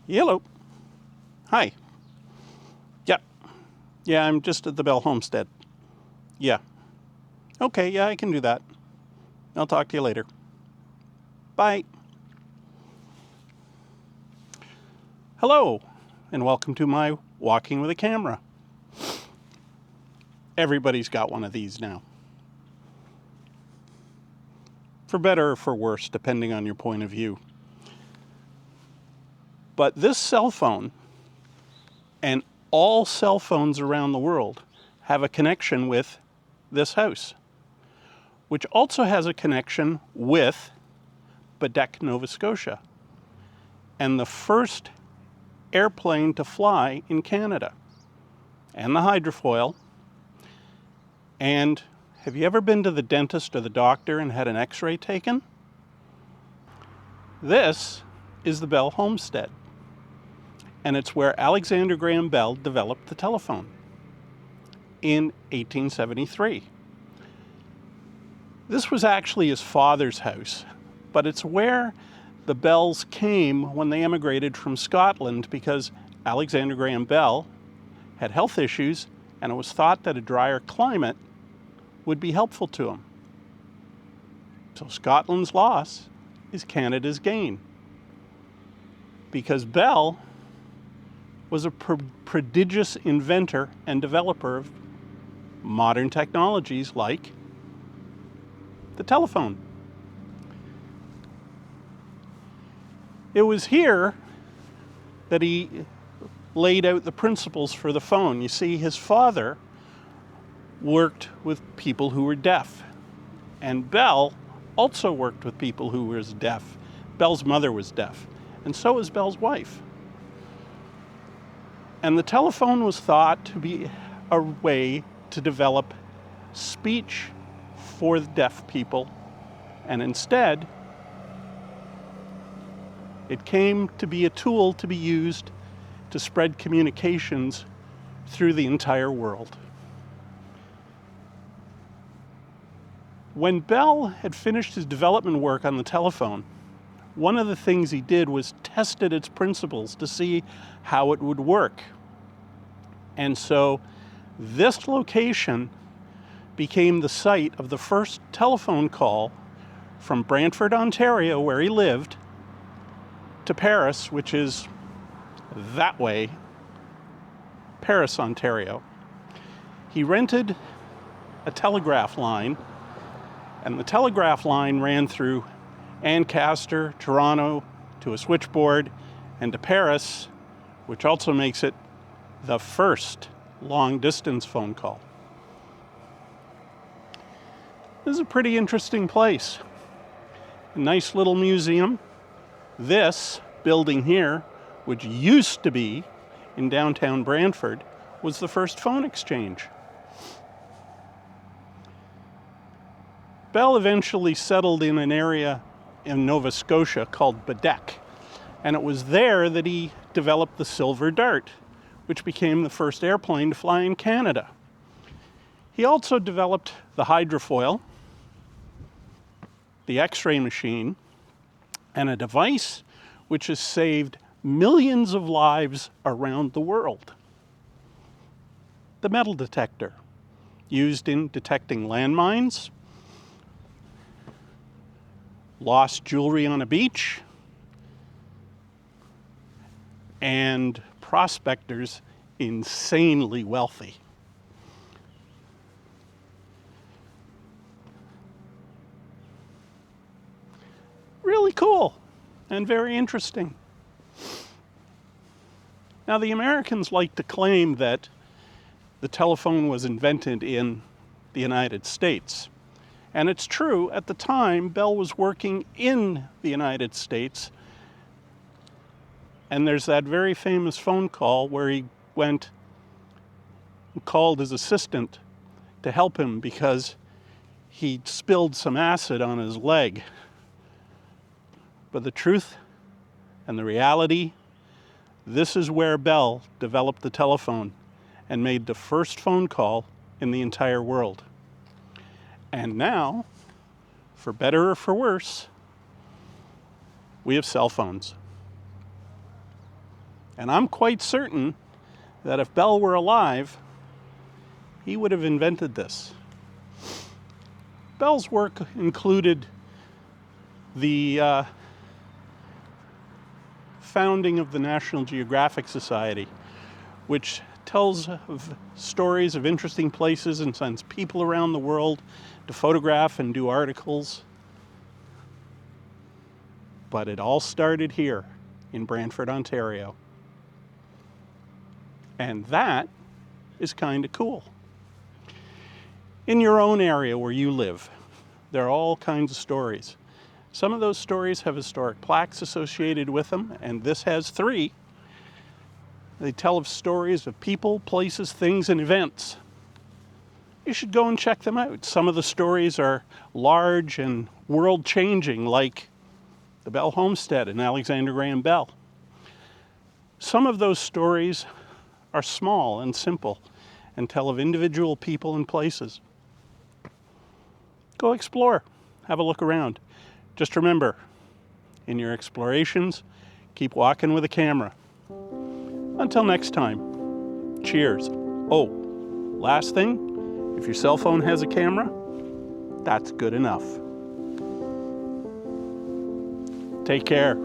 Hello. Hi. Yeah. Yeah, I'm just at the Bell homestead. Yeah. Okay, yeah, I can do that. I'll talk to you later. Bye. Hello, and welcome to my Walking with a Camera. Everybody's got one of these now. For better or for worse, depending on your point of view. But this cell phone, and all cell phones around the world, have a connection with this house, which also has a connection with Quebec, Nova Scotia, and the first airplane to fly in Canada, and the hydrofoil. And have you ever been to the dentist or the doctor and had an x-ray taken? This is the Bell homestead, and it's where Alexander Graham Bell developed the telephone in 1873. This was actually his father's house, but it's where the Bells came when they emigrated from Scotland, because Alexander Graham Bell had health issues and it was thought that a drier climate would be helpful to him. So Scotland's loss is Canada's gain, because Bell was a prodigious inventor and developer of modern technologies like the telephone. It was here that he laid out the principles for the phone. You see, his father worked with people who were deaf, and Bell also worked with people who were deaf. Bell's mother was deaf, and so was Bell's wife. And the telephone was thought to be a way to develop speech for the deaf people, and instead it came to be a tool to be used to spread communications through the entire world. When Bell had finished his development work on the telephone, one of the things he did was tested its principles to see how it would work. And so this location became the site of the first telephone call from Brantford, Ontario, where he lived, to Paris, which is that way, Paris, Ontario. He rented a telegraph line, and the telegraph line ran through Ancaster, Toronto, to a switchboard, and to Paris, which also makes it the first long-distance phone call. This is a pretty interesting place. A nice little museum. This building here, which used to be in downtown Brantford, was the first phone exchange. Bell eventually settled in an area in Nova Scotia called Quebec, and it was there that he developed the Silver Dart, which became the first airplane to fly in Canada. He also developed the hydrofoil, the X-ray machine, and a device which has saved millions of lives around the world. The metal detector, used in detecting landmines, lost jewelry on a beach, and prospectors insanely wealthy. Really cool and very interesting. Now, the Americans like to claim that the telephone was invented in the United States. And it's true, at the time, Bell was working in the United States. And there's that very famous phone call where he went and called his assistant to help him because he spilled some acid on his leg. But the truth and the reality, this is where Bell developed the telephone and made the first phone call in the entire world. And now, for better or for worse, we have cell phones. And I'm quite certain that if Bell were alive, he would have invented this. Bell's work included the founding of the National Geographic Society, which tells of stories of interesting places and sends people around the world to photograph and do articles. But it all started here in Brantford, Ontario. And that is kind of cool. In your own area where you live, there are all kinds of stories. Some of those stories have historic plaques associated with them, and this has 3. They tell of stories of people, places, things, and events. You should go and check them out. Some of the stories are large and world-changing, like the Bell Homestead and Alexander Graham Bell. Some of those stories are small and simple and tell of individual people and places. Go explore, have a look around. Just remember, in your explorations, keep walking with a camera. Until next time, cheers. Oh, last thing, if your cell phone has a camera, that's good enough. Take care.